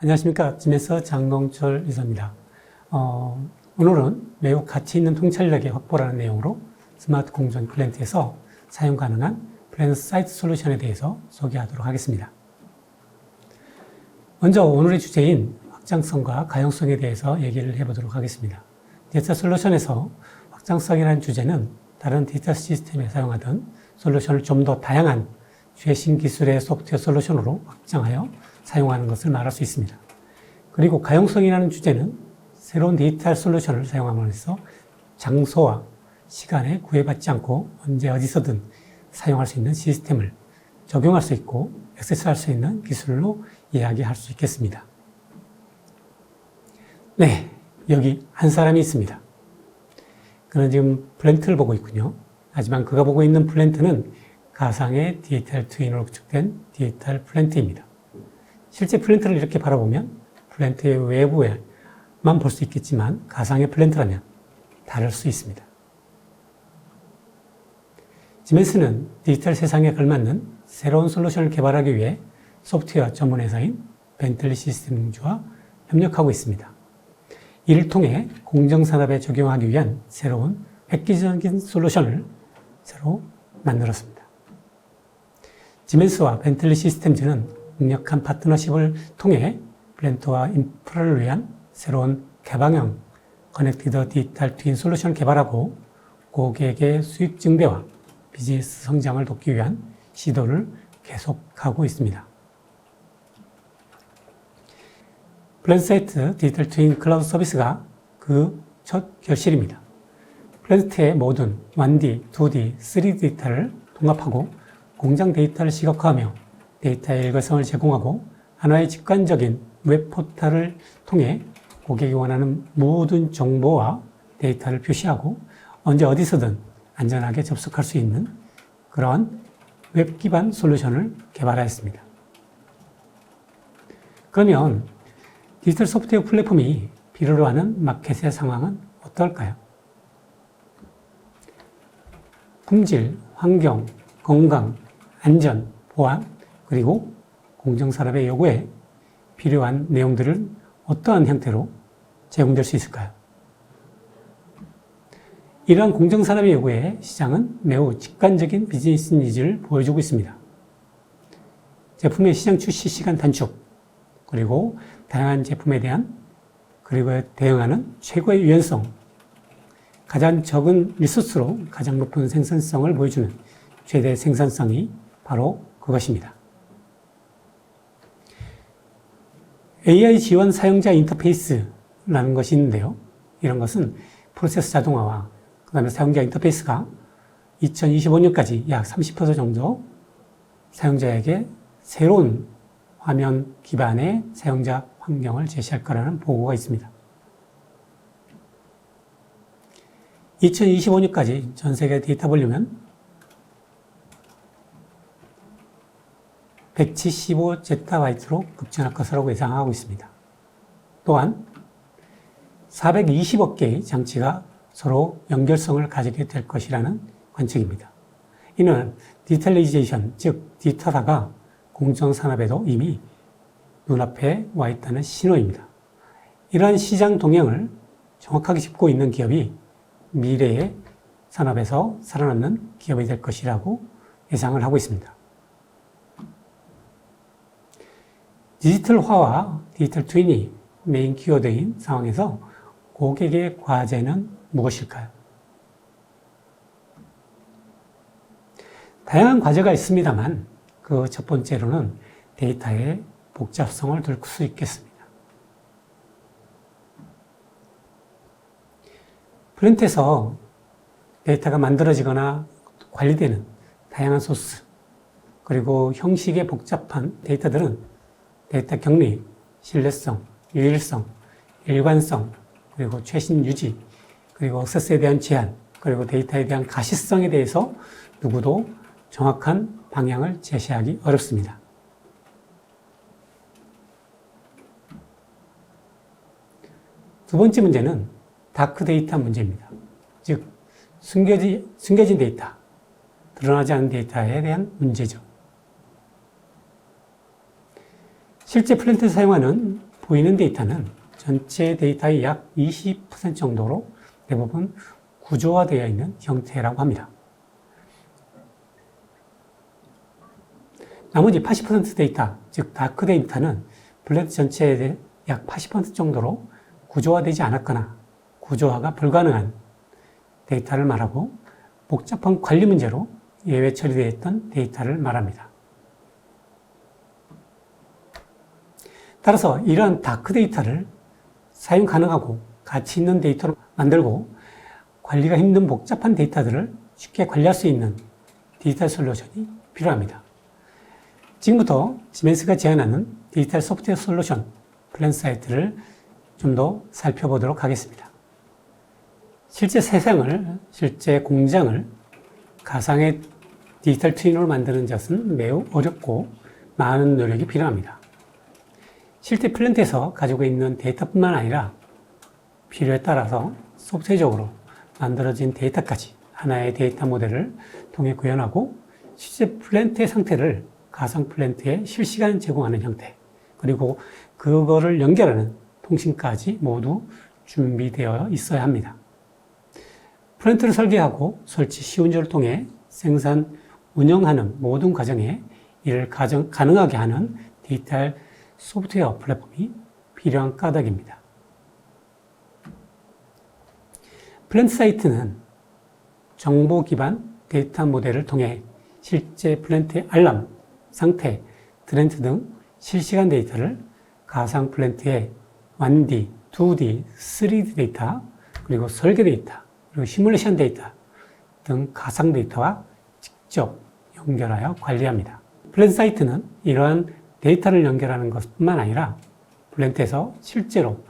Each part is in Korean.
안녕하십니까. 지메서 장동철 이사입니다. 오늘은 매우 가치 있는 통찰력의 확보라는 내용으로 스마트 공전 클라이언트에서 사용 가능한 플랜 사이트 솔루션에 대해서 소개하도록 하겠습니다. 먼저 오늘의 주제인 확장성과 가용성에 대해서 얘기를 해보도록 하겠습니다. 데이터 솔루션에서 확장성이라는 주제는 다른 데이터 시스템에 사용하던 솔루션을 좀 더 다양한 최신 기술의 소프트웨어 솔루션으로 확장하여 사용하는 것을 말할 수 있습니다. 그리고 가용성이라는 주제는 새로운 데이터 솔루션을 사용함으로써 장소와 시간에 구애받지 않고 언제 어디서든 사용할 수 있는 시스템을 적용할 수 있고 액세스할 수 있는 기술로 이야기할 수 있겠습니다. 네, 여기 한 사람이 있습니다. 그는 지금 플랜트를 보고 있군요. 하지만 그가 보고 있는 플랜트는 가상의 디지털 트윈으로 구축된 디지털 플랜트입니다. 실제 플랜트를 이렇게 바라보면 플랜트의 외부에만 볼 수 있겠지만 가상의 플랜트라면 다를 수 있습니다. 지멘스는 디지털 세상에 걸맞는 새로운 솔루션을 개발하기 위해 소프트웨어 전문 회사인 벤틀리 시스템즈와 협력하고 있습니다. 이를 통해 공정산업에 적용하기 위한 새로운 획기적인 솔루션을 새로 만들었습니다. 지멘스와 벤틀리 시스템즈는 강력한 파트너십을 통해 플랜트와 인프라를 위한 새로운 개방형 커넥티드 디지털 트윈 솔루션을 개발하고 고객의 수익 증대와 비즈니스 성장을 돕기 위한 시도를 계속하고 있습니다. 플랜사이트 디지털 트윈 클라우드 서비스가 그 첫 결실입니다. 플랜트의 모든 1D, 2D, 3D 데이터를 통합하고 공장 데이터를 시각화하며 데이터의 일관성을 제공하고 하나의 직관적인 웹 포털을 통해 고객이 원하는 모든 정보와 데이터를 표시하고 언제 어디서든 안전하게 접속할 수 있는 그러한 웹 기반 솔루션을 개발하였습니다. 그러면 디지털 소프트웨어 플랫폼이 필요로 하는 마켓의 상황은 어떨까요? 품질, 환경, 건강, 안전, 보안, 그리고 공정산업의 요구에 필요한 내용들은 어떠한 형태로 제공될 수 있을까요? 이러한 공정산업의 요구에 시장은 매우 직관적인 비즈니스 니즈를 보여주고 있습니다. 제품의 시장 출시 시간 단축, 그리고 다양한 제품에 대한 그리고 대응하는 최고의 유연성, 가장 적은 리소스로 가장 높은 생산성을 보여주는 최대 생산성이 바로 그것입니다. AI 지원 사용자 인터페이스라는 것이 있는데요. 이런 것은 프로세스 자동화와 그 다음에 사용자 인터페이스가 2025년까지 약 30% 정도 사용자에게 새로운 화면 기반의 사용자 환경을 제시할 거라는 보고가 있습니다. 2025년까지 전 세계 데이터 볼륨은 175제타바이트로 급증할 것이라고 예상하고 있습니다. 또한 420억 개의 장치가 서로 연결성을 가지게 될 것이라는 관측입니다. 이는 디지털리제이션, 즉 디지털화가 공정산업에도 이미 눈앞에 와 있다는 신호입니다. 이러한 시장 동향을 정확하게 짚고 있는 기업이 미래의 산업에서 살아남는 기업이 될 것이라고 예상을 하고 있습니다. 디지털화와 디지털 트윈이 메인 키워드인 상황에서 고객의 과제는 무엇일까요? 다양한 과제가 있습니다만 그 첫 번째로는 데이터의 복잡성을 둘 수 있겠습니다. 플랜트에서 데이터가 만들어지거나 관리되는 다양한 소스, 그리고 형식의 복잡한 데이터들은 데이터 격리, 신뢰성, 유일성, 일관성, 그리고 최신 유지, 그리고 액세스에 대한 제한, 그리고 데이터에 대한 가시성에 대해서 누구도 정확한 방향을 제시하기 어렵습니다. 두 번째 문제는 다크 데이터 문제입니다. 즉, 숨겨진 데이터, 드러나지 않은 데이터에 대한 문제죠. 실제 플랜트에서 사용하는 보이는 데이터는 전체 데이터의 약 20% 정도로 대부분 구조화되어 있는 형태라고 합니다. 나머지 80% 데이터, 즉 다크 데이터는 블렌드 전체의 약 80% 정도로 구조화되지 않았거나 구조화가 불가능한 데이터를 말하고 복잡한 관리 문제로 예외 처리되어 있던 데이터를 말합니다. 따라서 이러한 다크 데이터를 사용 가능하고 가치 있는 데이터로 만들고 관리가 힘든 복잡한 데이터들을 쉽게 관리할 수 있는 디지털 솔루션이 필요합니다. 지금부터 시멘스가 제안하는 디지털 소프트웨어 솔루션 플랜사이트를 좀 더 살펴보도록 하겠습니다. 실제 세상을, 실제 공장을 가상의 디지털 트윈으로 만드는 것은 매우 어렵고 많은 노력이 필요합니다. 실제 플랜트에서 가지고 있는 데이터뿐만 아니라 필요에 따라서 소프트웨어적으로 만들어진 데이터까지 하나의 데이터 모델을 통해 구현하고 실제 플랜트의 상태를 가상 플랜트에 실시간 제공하는 형태, 그리고 그거를 연결하는 통신까지 모두 준비되어 있어야 합니다. 플랜트를 설계하고 설치 시운전을 통해 생산, 운영하는 모든 과정에 이를 가능하게 하는 디지털 소프트웨어 플랫폼이 필요한 까닭입니다. 플랜트 사이트는 정보 기반 데이터 모델을 통해 실제 플랜트의 알람, 상태, 트렌드 등 실시간 데이터를 가상 플랜트의 1D, 2D, 3D 데이터, 그리고 설계 데이터, 그리고 시뮬레이션 데이터 등 가상 데이터와 직접 연결하여 관리합니다. 플랜트 사이트는 이러한 데이터를 연결하는 것뿐만 아니라 플랜트에서 실제로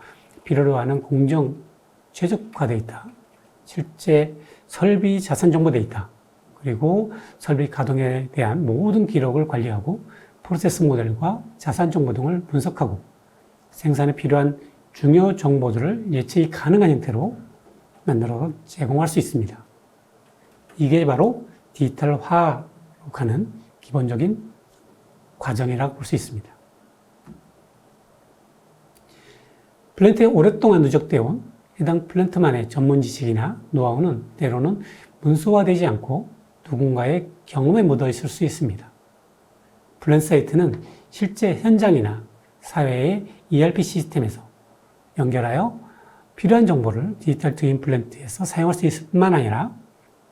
필요로 하는 공정 최적화 데이터, 실제 설비 자산 정보 데이터, 그리고 설비 가동에 대한 모든 기록을 관리하고 프로세스 모델과 자산 정보 등을 분석하고 생산에 필요한 중요 정보들을 예측이 가능한 형태로 만들어 제공할 수 있습니다. 이게 바로 디지털화로 가는 기본적인 과정이라고 볼 수 있습니다. 플랜트에 오랫동안 누적되어 온 해당 플랜트만의 전문 지식이나 노하우는 때로는 문서화되지 않고 누군가의 경험에 묻어 있을 수 있습니다. 플랜트 사이트는 실제 현장이나 사회의 ERP 시스템에서 연결하여 필요한 정보를 디지털 트윈 플랜트에서 사용할 수 있을 뿐만 아니라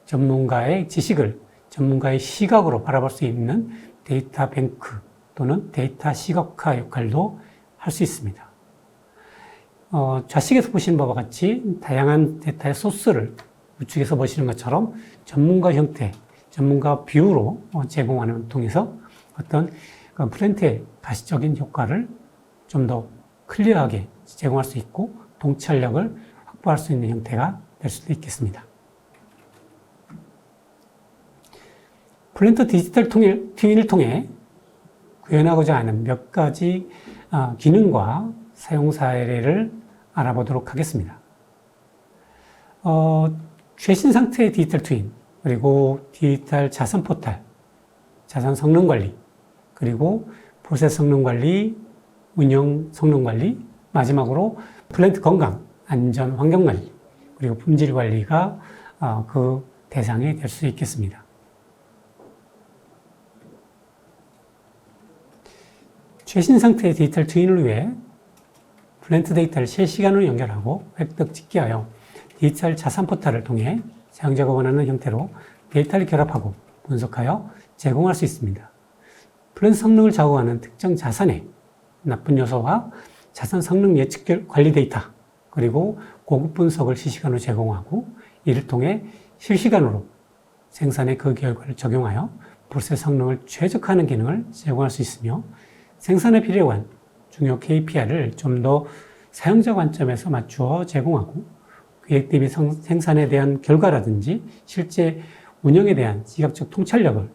전문가의 지식을 전문가의 시각으로 바라볼 수 있는 데이터 뱅크 또는 데이터 시각화 역할도 할 수 있습니다. 좌측에서 보시는 바와 같이 다양한 데이터의 소스를 우측에서 보시는 것처럼 전문가 형태, 전문가 뷰로 제공하는 통해서 어떤 플랜트의 가시적인 효과를 좀 더 클리어하게 제공할 수 있고 통찰력을 확보할 수 있는 형태가 될 수도 있겠습니다. 플랜트 디지털 트윈을 통해 구현하고자 하는 몇 가지 기능과 사용 사례를 알아보도록 하겠습니다. 최신 상태의 디지털 트윈, 그리고 디지털 자산 포탈, 자산 성능 관리, 그리고 프로세스 성능 관리, 운영 성능 관리, 마지막으로 플랜트 건강, 안전 환경 관리, 그리고 품질 관리가 그 대상이 될 수 있겠습니다. 최신 상태의 디지털 트윈을 위해 플랜트 데이터를 실시간으로 연결하고 획득 집계하여 디지털 자산 포탈을 통해 사용자가 원하는 형태로 데이터를 결합하고 분석하여 제공할 수 있습니다. 플랜트 성능을 좌우하는 특정 자산의 나쁜 요소와 자산 성능 예측 관리 데이터, 그리고 고급 분석을 실시간으로 제공하고 이를 통해 실시간으로 생산의 그 결과를 적용하여 프로세스 성능을 최적화하는 기능을 제공할 수 있으며 생산에 필요한 중요 KPI를 좀 더 사용자 관점에서 맞추어 제공하고 계획 대비 생산에 대한 결과라든지 실제 운영에 대한 시각적 통찰력을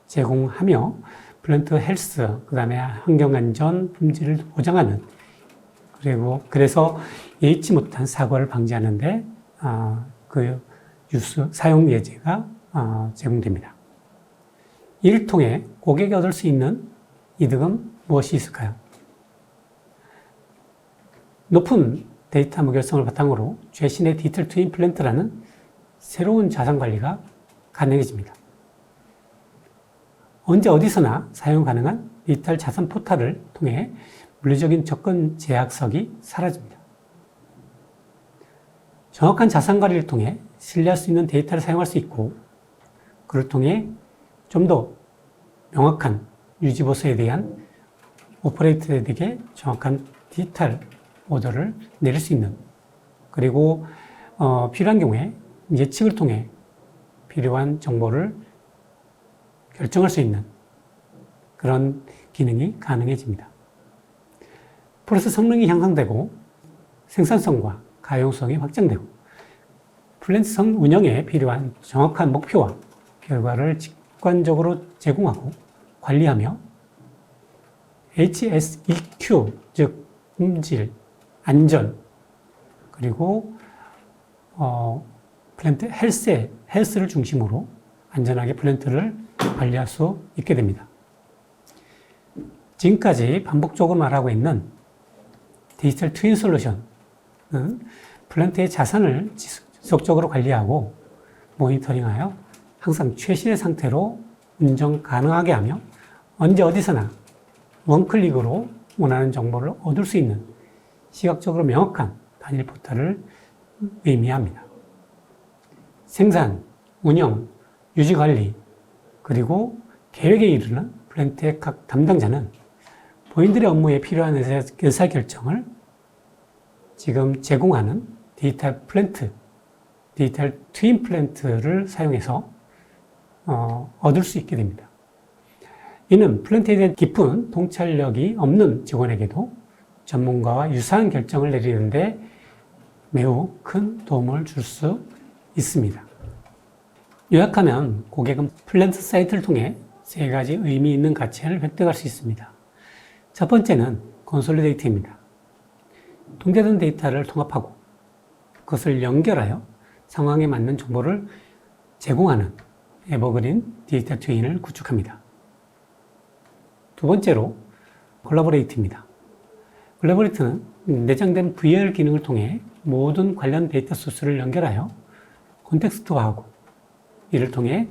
제공하며 플랜트 헬스, 그 다음에 환경안전, 품질을 보장하는, 그리고 그래서 예의치 못한 사고를 방지하는데 그 사용 예제가 제공됩니다. 이를 통해 고객이 얻을 수 있는 이득은 무엇이 있을까요? 높은 데이터 무결성을 바탕으로 최신의 디지털 트윈 플랜트라는 새로운 자산 관리가 가능해집니다. 언제 어디서나 사용 가능한 디지털 자산 포탈을 통해 물리적인 접근 제약석이 사라집니다. 정확한 자산 관리를 통해 신뢰할 수 있는 데이터를 사용할 수 있고, 그를 통해 좀 더 명확한 유지보수에 대한 오퍼레이터에게 정확한 디지털 오더를 내릴 수 있는, 그리고 필요한 경우에 예측을 통해 필요한 정보를 결정할 수 있는 그런 기능이 가능해집니다. 프로세스 성능이 향상되고 생산성과 가용성이 확장되고 플랜트성 운영에 필요한 정확한 목표와 결과를 직관적으로 제공하고 관리하며 HSEQ, 즉 품질, 안전, 그리고 플랜트 헬스를 중심으로 안전하게 플랜트를 관리할 수 있게 됩니다. 지금까지 반복적으로 말하고 있는 디지털 트윈 솔루션은 플랜트의 자산을 지속적으로 관리하고 모니터링하여 항상 최신의 상태로 운전 가능하게 하며 언제 어디서나 원클릭으로 원하는 정보를 얻을 수 있는 시각적으로 명확한 단일 포털을 의미합니다. 생산, 운영, 유지관리, 그리고 계획에 이르는 플랜트의 각 담당자는 본인들의 업무에 필요한 의사결정을 지금 제공하는 디지털 플랜트, 디지털 트윈 플랜트를 사용해서 얻을 수 있게 됩니다. 이는 플랜트에 대한 깊은 통찰력이 없는 직원에게도 전문가와 유사한 결정을 내리는데 매우 큰 도움을 줄 수 있습니다. 요약하면 고객은 플랜트 사이트를 통해 세 가지 의미 있는 가치를 획득할 수 있습니다. 첫 번째는 컨솔리데이트입니다. 통계된 데이터를 통합하고 그것을 연결하여 상황에 맞는 정보를 제공하는 에버그린 디지털 트윈을 구축합니다. 두 번째로 콜라보레이트입니다. 콜라보레이트는 내장된 VR 기능을 통해 모든 관련 데이터 소스를 연결하여 콘텍스트화하고 이를 통해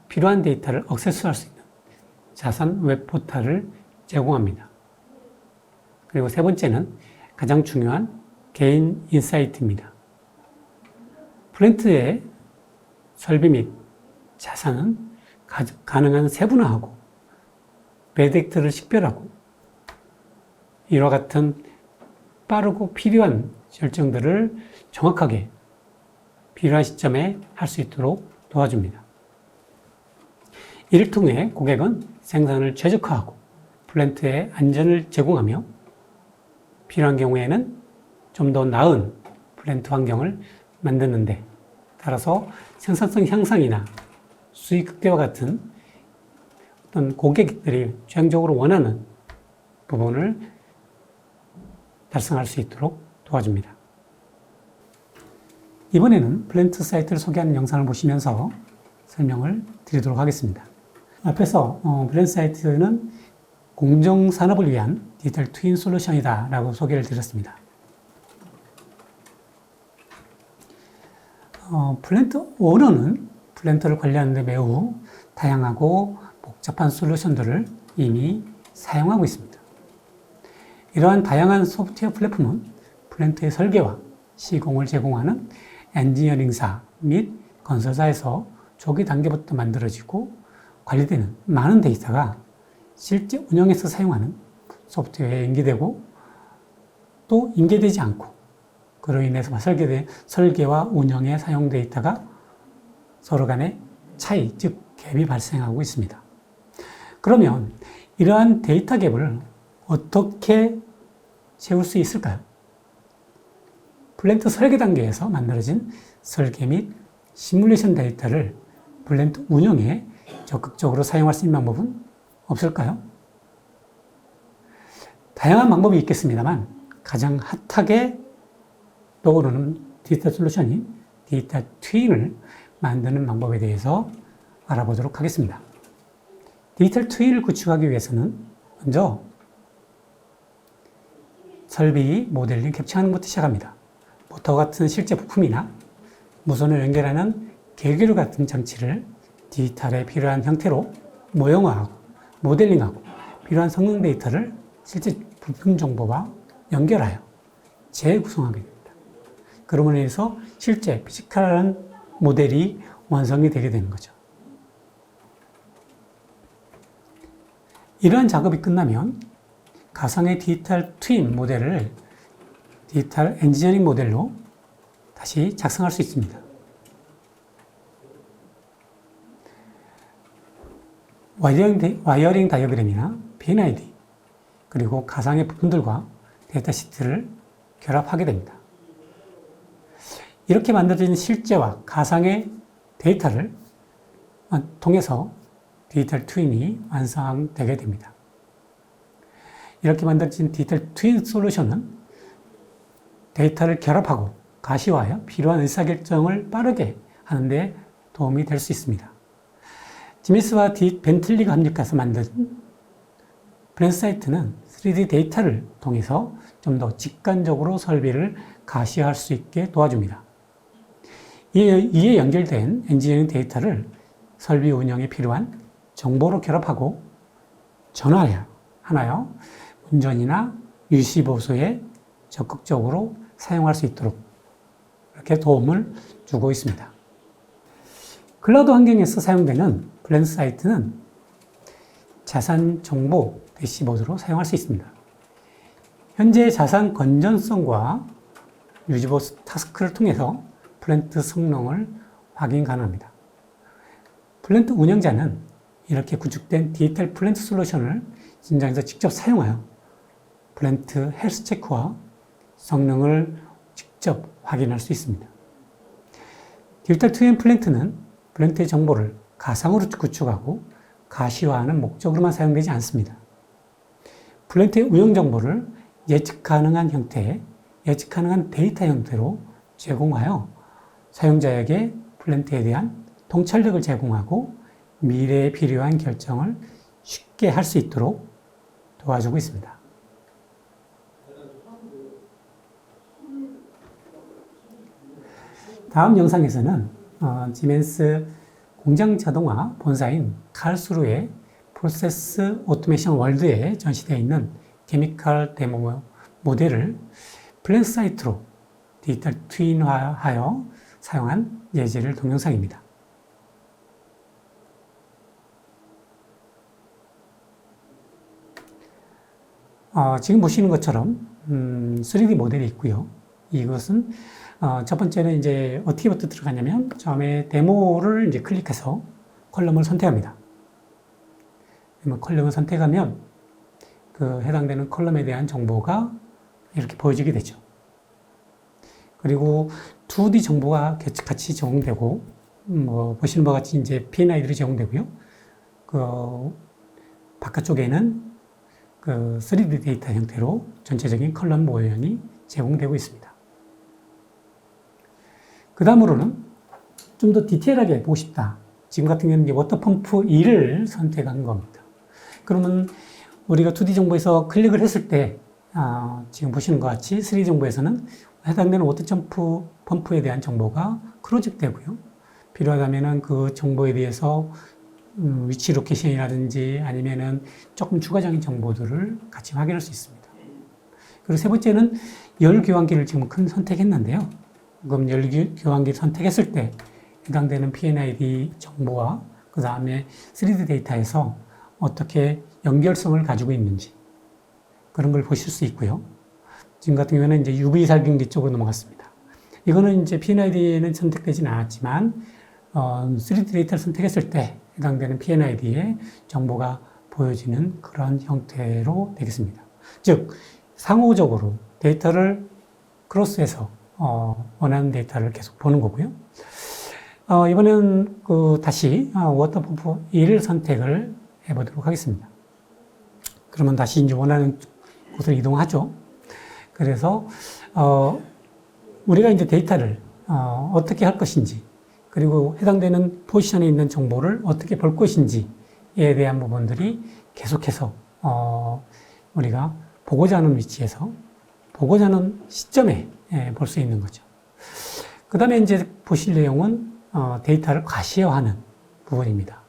필요한 데이터를 액세스할 수 있는 자산 웹 포털을 제공합니다. 그리고 세 번째는 가장 중요한 개인 인사이트입니다. 플랜트의 설비 및 자산은 가능한 세분화하고 배덱트를 식별하고 이와 같은 빠르고 필요한 결정들을 정확하게 필요한 시점에 할 수 있도록 도와줍니다. 이를 통해 고객은 생산을 최적화하고 플랜트의 안전을 제공하며 필요한 경우에는 좀 더 나은 플랜트 환경을 만드는데 따라서 생산성 향상이나 수익 극대화 같은 어떤 고객들이 최종적으로 원하는 부분을 달성할 수 있도록 도와줍니다. 이번에는 플랜트 사이트를 소개하는 영상을 보시면서 설명을 드리도록 하겠습니다. 앞에서 플랜트 사이트는 공정산업을 위한 디지털 트윈 솔루션이다 라고 소개를 드렸습니다. 플랜트 오너는 플랜트를 관리하는 데 매우 다양하고 복잡한 솔루션들을 이미 사용하고 있습니다. 이러한 다양한 소프트웨어 플랫폼은 플랜트의 설계와 시공을 제공하는 엔지니어링사 및 건설사에서 초기 단계부터 만들어지고 관리되는 많은 데이터가 실제 운영에서 사용하는 소프트웨어에 인계되고 또 인계되지 않고 그로 인해서 설계와 운영에 사용 데이터가 서로 간의 차이, 즉 갭이 발생하고 있습니다. 그러면 이러한 데이터 갭을 어떻게 채울 수 있을까요? 플랜트 설계 단계에서 만들어진 설계 및 시뮬레이션 데이터를 플랜트 운영에 적극적으로 사용할 수 있는 방법은 없을까요? 다양한 방법이 있겠습니다만 가장 핫하게 떠오르는 디지털 솔루션인 디지털 트윈을 만드는 방법에 대해서 알아보도록 하겠습니다. 디지털 트윈을 구축하기 위해서는 먼저 설비, 모델링, 캡처하는 것부터 시작합니다. 모터 같은 실제 부품이나 무선을 연결하는 계기류 같은 장치를 디지털에 필요한 형태로 모형화하고 모델링하고 필요한 성능 데이터를 실제 부품 정보와 연결하여 재구성하게 됩니다. 그러므로 인해서 실제 피지컬한 모델이 완성이 되게 되는 거죠. 이러한 작업이 끝나면 가상의 디지털 트윈 모델을 디지털 엔지니어링 모델로 다시 작성할 수 있습니다. 와이어링 다이어그램이나 PNID 그리고 가상의 부품들과 데이터 시트를 결합하게 됩니다. 이렇게 만들어진 실제와 가상의 데이터를 통해서 디지털 트윈이 완성되게 됩니다. 이렇게 만들어진 디지털 트윈 솔루션은 데이터를 결합하고 가시화하여 필요한 의사결정을 빠르게 하는 데 도움이 될 수 있습니다. 지미스와 벤틀리가 협력해서 만든 플랜사이트는 3D 데이터를 통해서 좀 더 직관적으로 설비를 가시화할 수 있게 도와줍니다. 이에 연결된 엔지니어링 데이터를 설비 운영에 필요한 정보로 결합하고 전환하여 운전이나 유지 보수에 적극적으로 사용할 수 있도록 이렇게 도움을 주고 있습니다. 클라우드 환경에서 사용되는 플랜사이트는 자산 정보 대시보드로 사용할 수 있습니다. 현재 자산 건전성과 유지보수 타스크를 통해서 플랜트 성능을 확인 가능합니다. 플랜트 운영자는 이렇게 구축된 디지털 플랜트 솔루션을 현장에서 직접 사용하여 플랜트 헬스 체크와 성능을 직접 확인할 수 있습니다. 디지털 트윈 플랜트는 플랜트의 정보를 가상으로 구축하고 가시화하는 목적으로만 사용되지 않습니다. 플랜트의 운영 정보를 예측 가능한 형태의 예측 가능한 데이터 형태로 제공하여 사용자에게 플랜트에 대한 통찰력을 제공하고 미래에 필요한 결정을 쉽게 할 수 있도록 도와주고 있습니다. 다음 영상에서는 지멘스 공장 자동화 본사인 칼스루의 프로세스 오토메이션 월드에 전시되어 있는 케미컬 데모 모델을 플랜사이트로 디지털 트윈화하여 사용한 예제를 동영상입니다. 지금 보시는 것처럼 3D 모델이 있고요. 이것은 첫 번째는 이제 어떻게부터 들어가냐면 처음에 데모를 이제 클릭해서 컬럼을 선택합니다. 컬럼을 선택하면 그 해당되는 컬럼에 대한 정보가 이렇게 보여지게 되죠. 그리고 2D 정보가 같이 제공되고 보시는 바와 같이 이제 PNI들이 제공되고요. 그 바깥쪽에는 그 3D 데이터 형태로 전체적인 컬럼 모형이 제공되고 있습니다. 그 다음으로는 좀 더 디테일하게 보고 싶다. 지금 같은 경우는 워터펌프 2를 선택한 겁니다. 그러면 우리가 2D 정보에서 클릭을 했을 때 지금 보시는 것 같이 3D 정보에서는 해당되는 워터펌프에 대한 정보가 크로직되고요. 필요하다면 그 정보에 대해서 위치 로케이션이라든지 아니면은 조금 추가적인 정보들을 같이 확인할 수 있습니다. 그리고 세 번째는 열 교환기를 지금 선택했는데요. 그럼 열 교환기를 선택했을 때 해당되는 PNID 정보와 그 다음에 3D 데이터에서 어떻게 연결성을 가지고 있는지 그런 걸 보실 수 있고요. 지금 같은 경우에는 이제 UV 살균기 쪽으로 넘어갔습니다. 이거는 이제 PNID에는 선택되지는 않았지만 3D 데이터를 선택했을 때 해당되는 PNID의 정보가 보여지는 그런 형태로 되겠습니다. 즉 상호적으로 데이터를 크로스해서 원하는 데이터를 계속 보는 거고요. 이번에는 다시 워터펌프 1을 선택을 해보도록 하겠습니다. 그러면 다시 이제 원하는 곳을 이동하죠. 그래서 우리가 이제 데이터를 어떻게 할 것인지 그리고 해당되는 포지션에 있는 정보를 어떻게 볼 것인지에 대한 부분들이 계속해서 우리가 보고자 하는 위치에서 보고자 하는 시점에 볼 수 있는 거죠. 그 다음에 이제 보실 내용은 데이터를 과시화하는 부분입니다.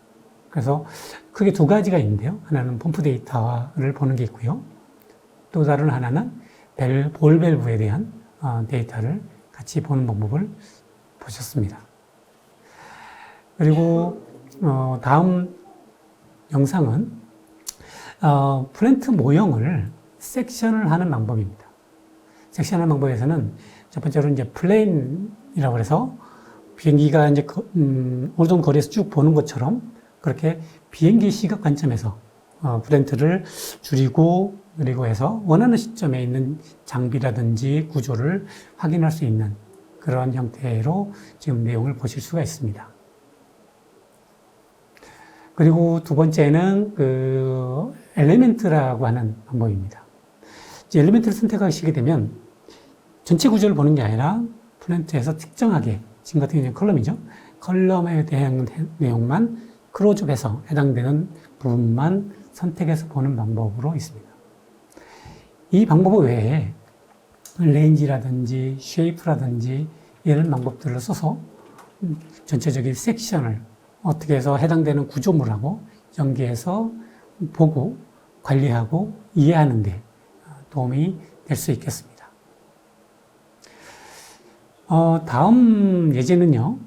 그래서 크게 두 가지가 있는데요. 하나는 펌프 데이터를 보는 게 있고요. 또 다른 하나는 볼 밸브에 대한 데이터를 같이 보는 방법을 보셨습니다. 그리고 다음 영상은 플랜트 모형을 섹션을 하는 방법입니다. 섹션하는 방법에서는 첫 번째로 이제 플레인이라고 해서 비행기가 이제 어느 정도 거리에서 쭉 보는 것처럼 그렇게 비행기 시각 관점에서 플랜트를 줄이고 그리고 해서 원하는 시점에 있는 장비라든지 구조를 확인할 수 있는 그런 형태로 지금 내용을 보실 수가 있습니다. 그리고 두 번째는 그 엘리멘트라고 하는 방법입니다. 이제 엘리멘트를 선택하시게 되면 전체 구조를 보는 게 아니라 플랜트에서 특정하게 지금 같은 경우는 컬럼이죠. 컬럼에 대한 내용만 클로즈업해서 해당되는 부분만 선택해서 보는 방법으로 있습니다. 이 방법 외에 레인지라든지 쉐이프라든지 이런 방법들을 써서 전체적인 섹션을 어떻게 해서 해당되는 구조물하고 연계해서 보고 관리하고 이해하는 데 도움이 될 수 있겠습니다. 다음 예제는요,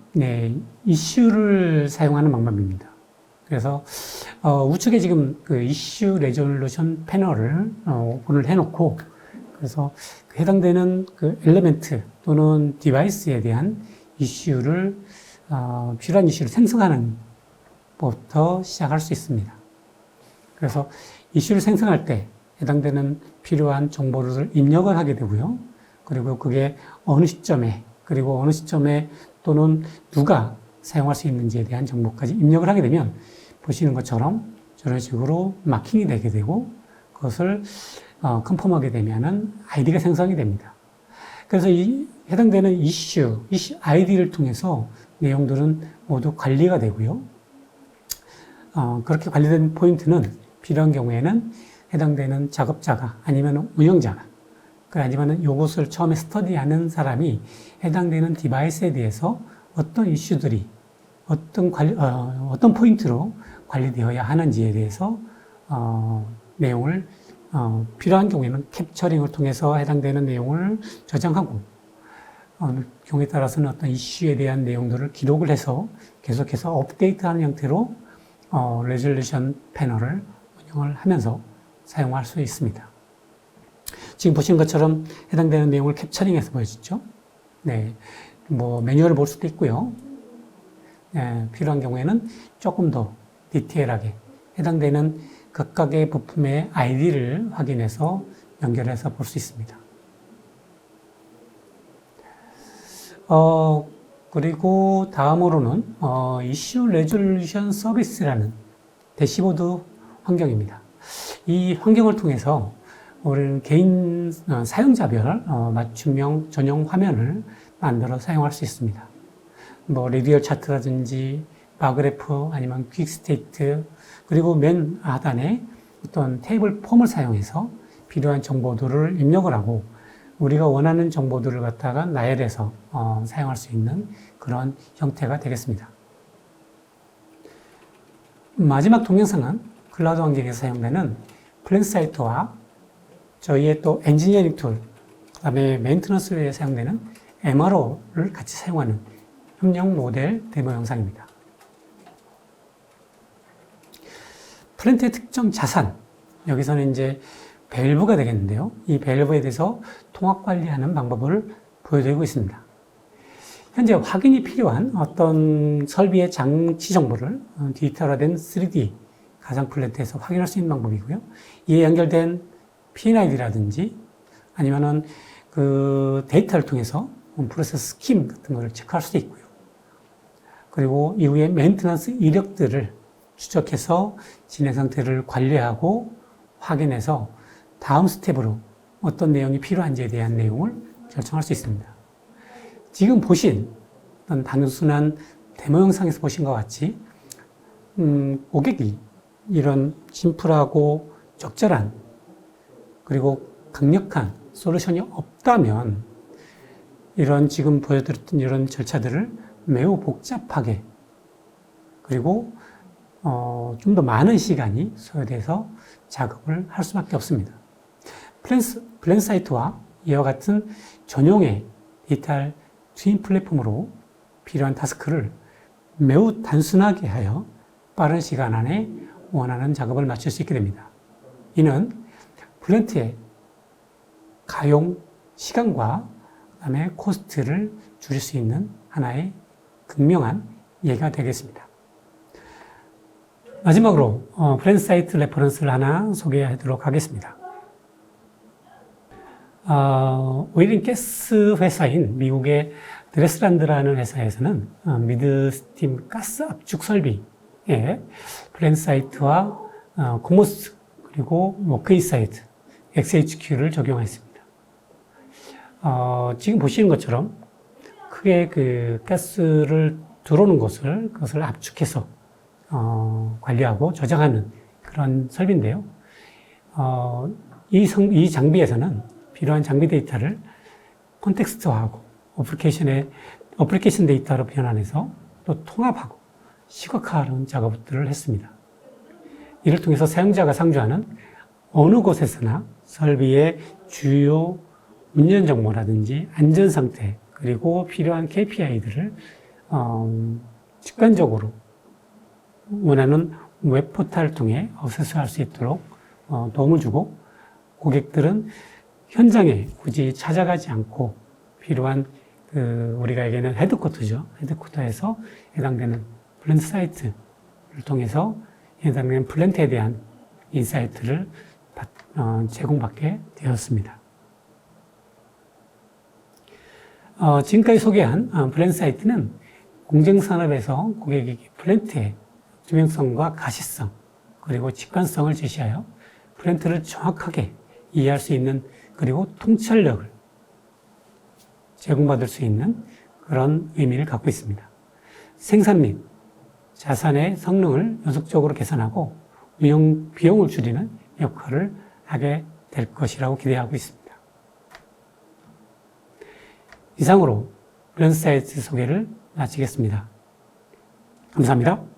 이슈를 사용하는 방법입니다. 그래서 우측에 지금 그 이슈 레졸루션 패널을 오픈을 해놓고 그래서 해당되는 그 엘리멘트 또는 디바이스에 대한 이슈를 필요한 이슈를 생성하는 것부터 시작할 수 있습니다. 그래서 이슈를 생성할 때 해당되는 필요한 정보를 입력을 하게 되고요. 그리고 그게 어느 시점에 그리고 어느 시점에 또는 누가 사용할 수 있는지에 대한 정보까지 입력을 하게 되면 보시는 것처럼 저런 식으로 마킹이 되게 되고 그것을 컨펌하게 되면은 아이디가 생성이 됩니다. 그래서 이 해당되는 이슈 아이디를 통해서 내용들은 모두 관리가 되고요. 그렇게 관리된 포인트는 필요한 경우에는 해당되는 작업자가 아니면 운영자가 아니면 이것을 처음에 스터디하는 사람이 해당되는 디바이스에 대해서 어떤 이슈들이 어떤 포인트로 관리되어야 하는지에 대해서 내용을 필요한 경우에는 캡처링을 통해서 해당되는 내용을 저장하고 경우에 따라서는 어떤 이슈에 대한 내용들을 기록을 해서 계속해서 업데이트하는 형태로 레졸루션 패널을 운영을 하면서 사용할 수 있습니다. 지금 보신 것처럼 해당되는 내용을 캡처링해서 보여주죠. 네, 뭐 매뉴얼을 볼 수도 있고요. 네, 필요한 경우에는 조금 더 디테일하게 해당되는 각각의 부품의 아이디를 확인해서 연결해서 볼 수 있습니다. 그리고 다음으로는 이슈 레졸루션 서비스라는 대시보드 환경입니다. 이 환경을 통해서 우리는 개인 사용자별 맞춤형 전용 화면을 만들어 사용할 수 있습니다. 뭐 레디얼 차트라든지 바그래프 아니면 퀵스테이트 그리고 맨 하단에 어떤 테이블 폼을 사용해서 필요한 정보들을 입력을 하고 우리가 원하는 정보들을 갖다가 나열해서 사용할 수 있는 그런 형태가 되겠습니다. 마지막 동영상은 클라우드 환경에서 사용되는 플랜사이트와 저희의 또 엔지니어링 툴, 그 다음에 메인터넌스에 사용되는 MRO를 같이 사용하는 협력 모델 데모 영상입니다. 플랜트의 특정 자산, 여기서는 이제 밸브가 되겠는데요. 이 밸브에 대해서 통합 관리하는 방법을 보여드리고 있습니다. 현재 확인이 필요한 어떤 설비의 장치 정보를 디지털화된 3D 가상 플랜트에서 확인할 수 있는 방법이고요. 이에 연결된 P&ID라든지 아니면은 그 데이터를 통해서 프로세스 스킴 같은 거를 체크할 수도 있고요. 그리고 이후에 메인테넌스 이력들을 추적해서 진행 상태를 관리하고 확인해서 다음 스텝으로 어떤 내용이 필요한지에 대한 내용을 결정할 수 있습니다. 지금 보신 어떤 단순한 데모 영상에서 보신 것 같이 고객이 이런 심플하고 적절한 그리고 강력한 솔루션이 없다면 이런 지금 보여드렸던 이런 절차들을 매우 복잡하게 그리고 좀 더 많은 시간이 소요돼서 작업을 할 수밖에 없습니다. 플랜사이트와 이와 같은 전용의 디지털 트윈 플랫폼으로 필요한 타스크를 매우 단순하게 하여 빠른 시간 안에 원하는 작업을 마칠 수 있게 됩니다. 이는 플랜트의 가용 시간과 그다음에 코스트를 줄일 수 있는 하나의 극명한 예가 되겠습니다. 마지막으로 플랜사이트 레퍼런스를 하나 소개하도록 하겠습니다. 오일 앤 가스 회사인 미국의 드레스란드라는 회사에서는 미드스팀 가스 압축 설비에 플랜사이트와 코모스 그리고 워크인사이트 XHQ를 적용했습니다. 지금 보시는 것처럼 크게 그 가스를 들어오는 그것을 압축해서 관리하고 저장하는 그런 설비인데요. 이 장비에서는 필요한 장비 데이터를 콘텍스트화하고 어플리케이션 데이터로 변환해서 또 통합하고 시각화하는 작업들을 했습니다. 이를 통해서 사용자가 상주하는 어느 곳에서나 설비의 주요 운전 정보라든지 안전 상태 그리고 필요한 KPI들을 직관적으로 원하는 웹 포탈을 통해 액세스할 수 있도록 도움을 주고 고객들은 현장에 굳이 찾아가지 않고 필요한 우리가 얘기하는 헤드쿼터죠. 헤드쿼터에서 해당되는 플랜트 사이트를 통해서 해당되는 플랜트에 대한 인사이트를 제공받게 되었습니다. 지금까지 소개한 플랜트 사이트는 공정산업에서 고객에게 플랜트의 투명성과 가시성 그리고 직관성을 제시하여 플랜트를 정확하게 이해할 수 있는 그리고 통찰력을 제공받을 수 있는 그런 의미를 갖고 있습니다. 생산 및 자산의 성능을 연속적으로 개선하고 운영 비용을 줄이는 역할을 하게 될 것이라고 기대하고 있습니다. 이상으로 플랜사이트 소개를 마치겠습니다. 감사합니다.